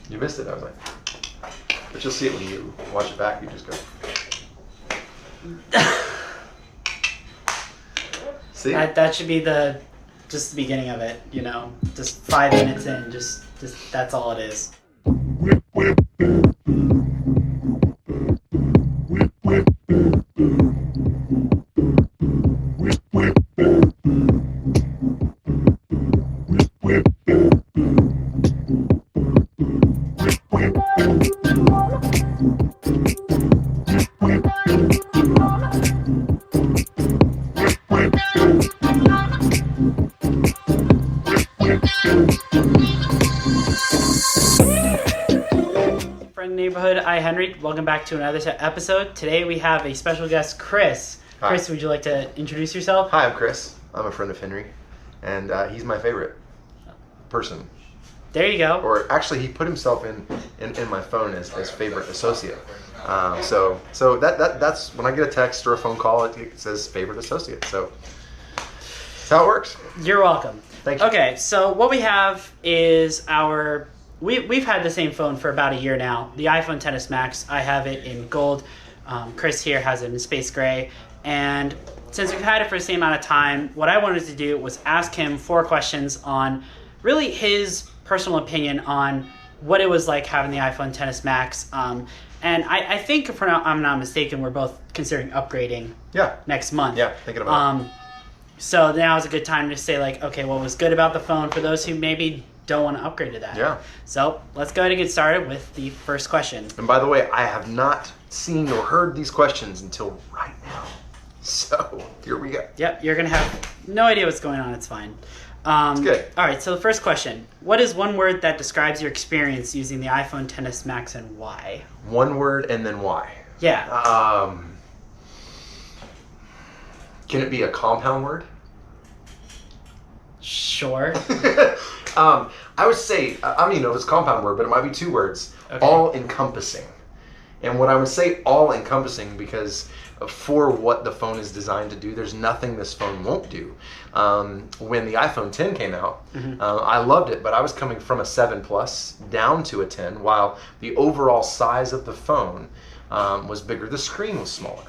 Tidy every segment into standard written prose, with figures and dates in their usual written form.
You missed it. I was like, but you'll see it when you watch it back. You just go. See? That should be just the beginning of it, you know, just 5 minutes in, just that's all it is. Neighborhood, I Henry. Welcome back to another episode. Today we have a special guest, Chris. Hi. Chris, would you like to introduce yourself? Hi, I'm Chris. I'm a friend of Henry, and he's my favorite person. There you go. Or actually, he put himself in my phone as favorite associate. So that's when I get a text or a phone call, it says favorite associate. So that's how it works. You're welcome. Thank you. Okay, so what we have is we've had the same phone for about a year now. The iPhone XS Max. I have it in gold. Chris here has it in space gray. And since we've had it for the same amount of time, what I wanted to do was ask him 4 questions on really his personal opinion on what it was like having the iPhone XS Max. And I think, if I'm not mistaken, we're both considering upgrading next month. Yeah, thinking about it. So now is a good time to say, like, okay, what was good about the phone for those who maybe don't want to upgrade to that. Yeah. So let's go ahead and get started with the first question. And by the way, I have not seen or heard these questions until right now. So here we go. Yep, you're going to have no idea what's going on. It's fine. It's good. All right, so the first question. What is one word that describes your experience using the iPhone XS Max and why? One word and then why? Yeah. Can it be a compound word? Sure. I would say, I don't even know if it's a compound word, but it might be 2 words. Okay. All-encompassing. And when I would say all-encompassing, because for what the phone is designed to do, there's nothing this phone won't do. When the iPhone 10 came out, I loved it, but I was coming from a 7 Plus down to a 10, while the overall size of the phone was bigger. The screen was smaller.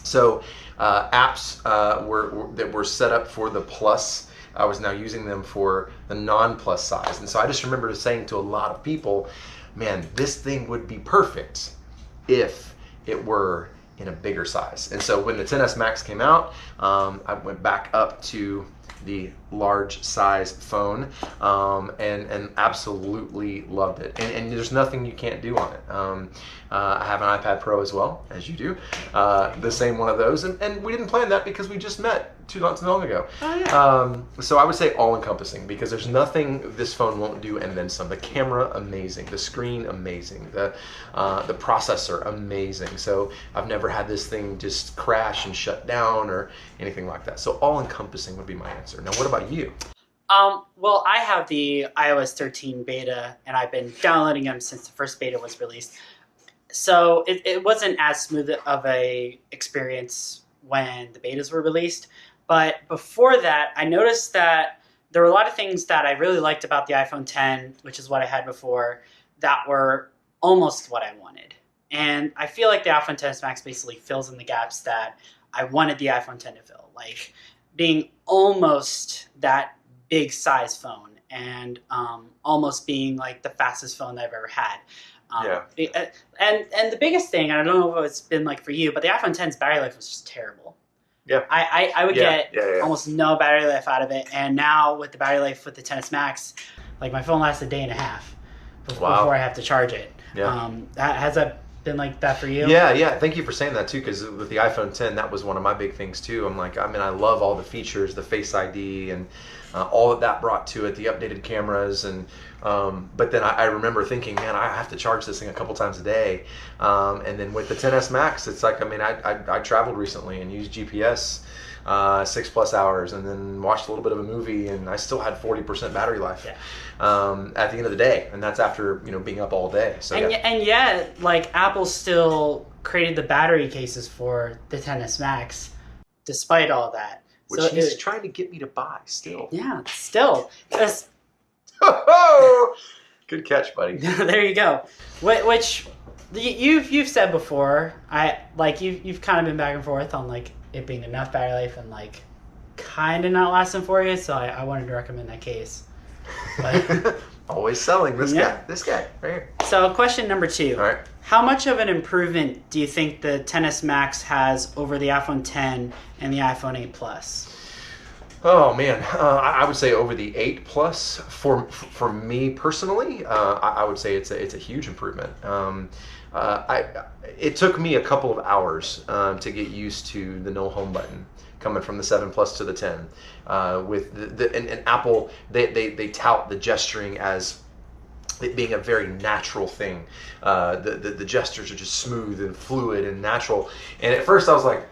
So apps that were set up for the Plus, I was now using them for the non-plus size. And so I just remember saying to a lot of people, man, this thing would be perfect if it were in a bigger size. And so when the XS Max came out, I went back up to the large size phone and absolutely loved it. And there's nothing you can't do on it. I have an iPad Pro as well, as you do, the same one of those. And we didn't plan that because we just met not too long ago. Oh, yeah. So I would say all-encompassing, because there's nothing this phone won't do and then some. The camera, amazing. The screen, amazing. The processor, amazing. So I've never had this thing just crash and shut down or anything like that. So all-encompassing would be my answer. Now, what about you? Well, I have the iOS 13 beta, and I've been downloading them since the first beta was released. So it wasn't as smooth of a experience when the betas were released. But before that, I noticed that there were a lot of things that I really liked about the iPhone 10, which is what I had before, that were almost what I wanted. And I feel like the iPhone XS Max basically fills in the gaps that I wanted the iPhone 10 to fill. Like being almost that big size phone and almost being like the fastest phone that I've ever had. And the biggest thing, and I don't know what it's been like for you, but the iPhone 10's battery life was just terrible. Yeah. I would get almost no battery life out of it. And now with the battery life with the XS Max, like my phone lasts a day and a half before I have to charge it. Yeah. Has that been like that for you? Yeah. Thank you for saying that too, because with the iPhone 10, that was one of my big things too. I'm like, I love all the features, the Face ID and all that brought to it, the updated cameras, and but then I remember thinking, man, I have to charge this thing a couple times a day. And then with the XS Max, it's like, I traveled recently and used GPS 6+ hours, and then watched a little bit of a movie, and I still had 40% battery life at the end of the day, and that's after being up all day. So and yet, like, Apple still created the battery cases for the XS Max, despite all that. Which so he's trying to get me to buy still. Yeah, still. Good catch, buddy. There you go. Which you've said before. You've kind of been back and forth on like it being enough battery life and like kind of not lasting for you. So I wanted to recommend that case. But, always selling this guy. This guy right here. So question number 2. All right. How much of an improvement do you think the XS Max has over the iPhone 10 and the iPhone 8 Plus? Oh man, I would say over the 8 Plus for me personally, I would say it's a huge improvement. It took me a couple of hours to get used to the no home button coming from the 7 Plus to the 10. With and Apple, they tout the gesturing as it being a very natural thing. The gestures are just smooth and fluid and natural. And at first I was like,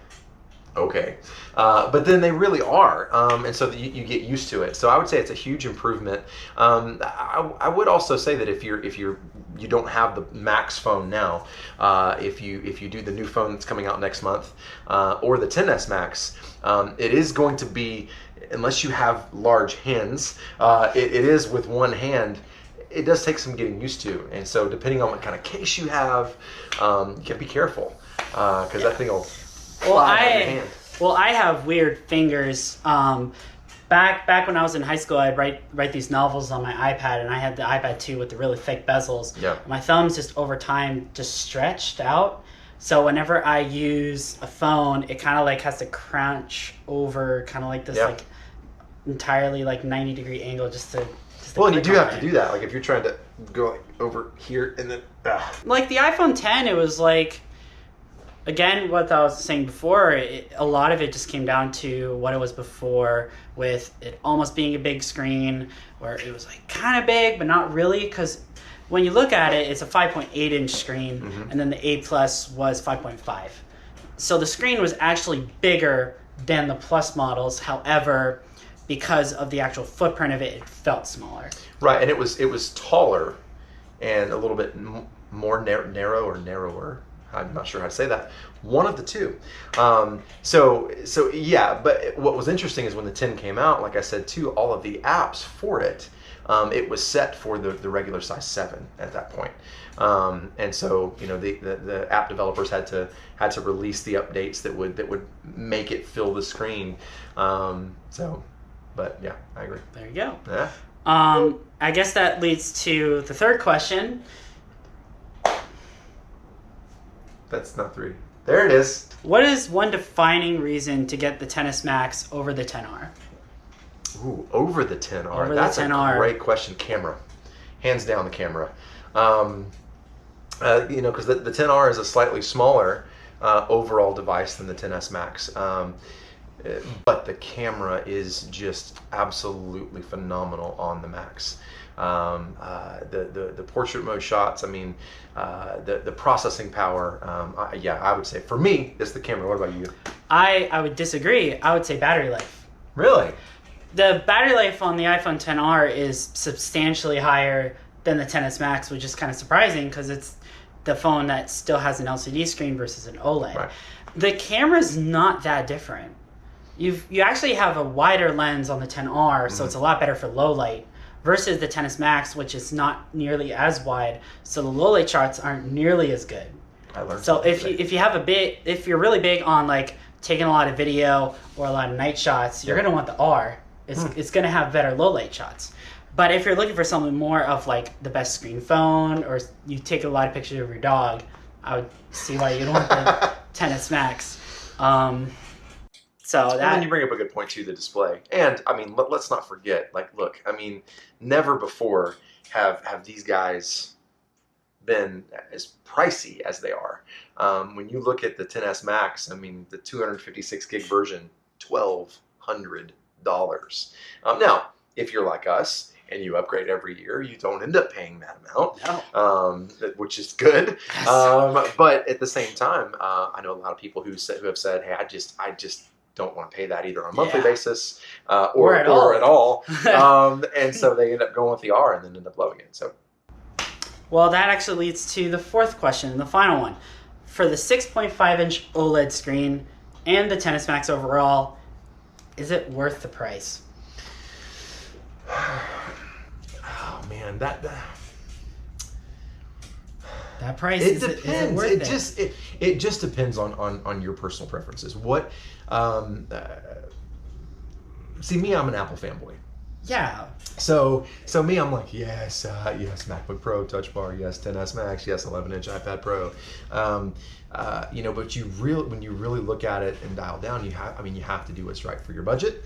okay, but then they really are, and so you get used to it. So I would say it's a huge improvement. I would also say that if you don't have the Max phone now, if you do the new phone that's coming out next month, or the XS Max, it is going to be, unless you have large hands, it is with one hand. It does take some getting used to, and so depending on what kind of case you have, you can be careful because that thing will. Well, I have weird fingers. Back when I was in high school, I'd write these novels on my iPad, and I had the iPad 2 with the really thick bezels. Yeah. My thumbs just over time just stretched out. So whenever I use a phone, it kind of like has to crouch over, kind of like this like entirely like 90-degree angle just to. Well, and you do have to do that. Like if you're trying to go like over here and then. Like the iPhone 10, it was like. Again, what I was saying before, a lot of it just came down to what it was before, with it almost being a big screen, where it was like kind of big, but not really, because when you look at it, it's a 5.8-inch screen, and then the 8 Plus was 5.5. So the screen was actually bigger than the Plus models. However, because of the actual footprint of it, it felt smaller. Right, and it was taller and a little bit more narrow or narrower. I'm not sure how to say that. One of the two. So yeah, but what was interesting is when the 10 came out, like I said too, all of the apps for it, it was set for the regular size 7 at that point. And so, you know, the app developers had to release the updates that would make it fill the screen. But yeah, I agree. There you go. Yeah. I guess that leads to the third question. That's not 3. There it is. What is one defining reason to get the XS Max over the 10R? Ooh, over the 10R. Over That's the 10R. a great question. Camera. Hands down the camera. You know, because the 10R is a slightly smaller overall device than the XS Max. But the camera is just absolutely phenomenal on the Max. The portrait mode shots, I mean, the processing power, I would say for me it's the camera. What about you? I would disagree. I would say battery life. Really? The battery life on the iPhone 10R is substantially higher than the XS Max, which is kind of surprising because it's the phone that still has an LCD screen versus an OLED. Right. The camera's not that different. You actually have a wider lens on the 10R, so it's a lot better for low light. Versus the XS Max, which is not nearly as wide, so the low light shots aren't nearly as good. I learned. So if you're really big on like taking a lot of video or a lot of night shots, you're gonna want the R. It's gonna have better low light shots. But if you're looking for something more of like the best screen phone, or you take a lot of pictures of your dog, I would see why you'd want the XS Max. So and then you bring up a good point too, the display. And I mean, let's not forget, like, look, I mean, never before have these guys been as pricey as they are. When you look at the XS Max, I mean, the 256 gig version, $1,200. Now, if you're like us and you upgrade every year, you don't end up paying that amount, which is good. Yes. But at the same time, I know a lot of people who have said, hey, I just don't want to pay that either on a monthly basis or at all. And so they end up going with the R and then end up loving it. So, well, that actually leads to the fourth question, the final one. For the 6.5-inch OLED screen and the XS Max overall, is it worth the price? Oh man, that price? It Is it depends. worth It just depends on your personal preferences. What see me, I'm an Apple fanboy. Yeah. So me, I'm like, yes, MacBook Pro, Touch Bar, yes, 10s Max, yes, 11-inch iPad Pro. But when you really look at it and dial down, you have to do what's right for your budget.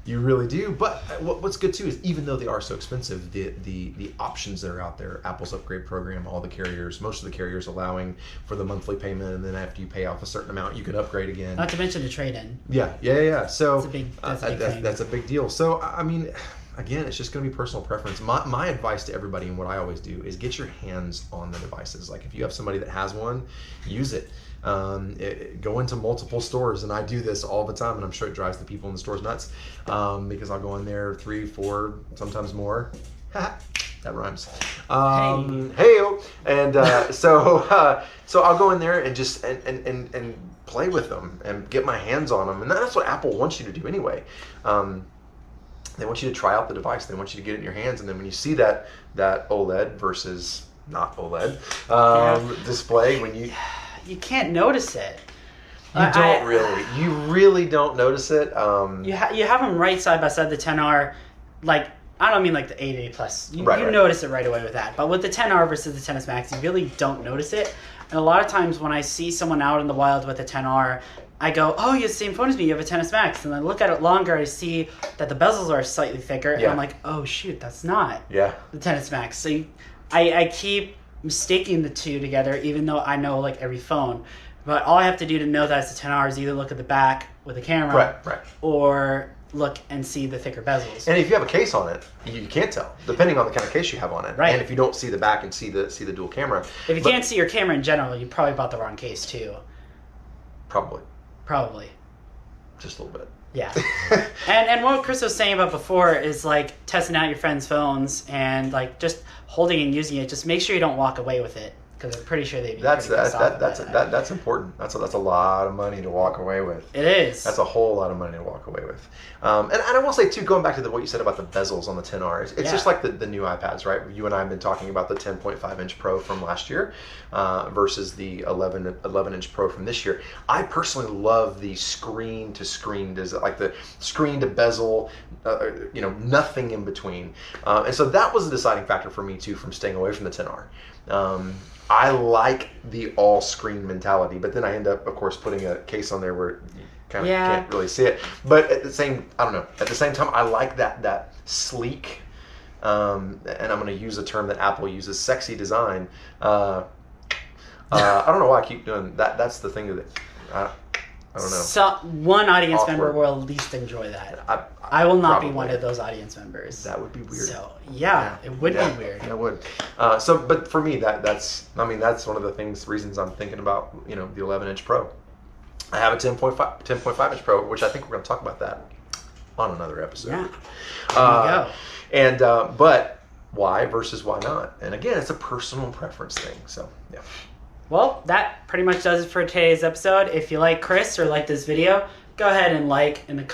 You really do. But what's good too is even though they are so expensive, the options that are out there, Apple's upgrade program, all the carriers, most of the carriers allowing for the monthly payment, and then after you pay off a certain amount, you can upgrade again. Not to mention the trade-in. Yeah. So that's a big deal. So I mean, again, it's just going to be personal preference. My advice to everybody, and what I always do, is get your hands on the devices. Like if you have somebody that has one, use it. Go into multiple stores, and I do this all the time, and I'm sure it drives the people in the stores nuts, because I'll go in there 3, 4, sometimes more. That rhymes. Hey-o. And so I'll go in there and just and play with them and get my hands on them, and that's what Apple wants you to do anyway. They want you to try out the device. They want you to get it in your hands, and then when you see that OLED versus not OLED display, when you can't notice it. You really don't notice it. You have them right side by side. The 10R, like I don't mean like the 880 Plus. You right. notice it right away with that. But with the 10R versus the 10s Max, you really don't notice it. And a lot of times when I see someone out in the wild with a 10R, I go, oh, you have the same phone as me. You have a 10s Max. And then I look at it longer. I see that the bezels are slightly thicker. And I'm like, oh, shoot, that's not the 10s Max. So I keep mistaking the two together, even though I know like every phone. But all I have to do to know that it's a 10R is either look at the back with the camera or look and see the thicker bezels. And if you have a case on it, you can't tell, depending on the kind of case you have on it. Right. And if you don't see the back and see the dual camera. If you can't see your camera in general, you probably bought the wrong case too. Probably. Just a little bit. Yeah. and what Chris was saying about before is like testing out your friends' phones and like just holding and using it. Just make sure you don't walk away with it, because I'm pretty sure they'd be that's important. That's a lot of money to walk away with. It is. That's a whole lot of money to walk away with. And I will say too, going back to what you said about the bezels on the 10R, it's just like the new iPads, right? You and I have been talking about the 10.5-inch Pro from last year versus the 11-inch Pro from this year. I personally love the screen to screen, like the screen to bezel, nothing in between. And so that was a deciding factor for me too, from staying away from the 10R. I like the all-screen mentality, but then I end up, of course, putting a case on there where you kind of can't really see it. But at the same time, I like that sleek, and I'm going to use a term that Apple uses, sexy design. I don't know why I keep doing that. That's the thing that I don't know. So one audience member will at least enjoy that. I will not be one of those audience members. That would be weird. So it would be weird. It would. But for me, that's one of the reasons I'm thinking about the 11-inch Pro. I have a 10.5-inch Pro, which I think we're going to talk about that on another episode. Yeah. There you go. But why versus why not? And again, it's a personal preference thing. So yeah. Well, that pretty much does it for today's episode. If you like Chris or like this video, go ahead and like in the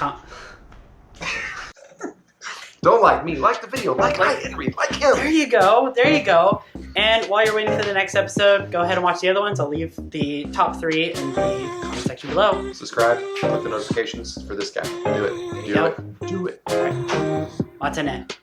Don't like me, like the video, like Henry, like him. There you go. And while you're waiting for the next episode, go ahead and watch the other ones. I'll leave the top 3 in the comment section below. Subscribe, click the notifications for this guy. Do it. Do it. All right. What's in it?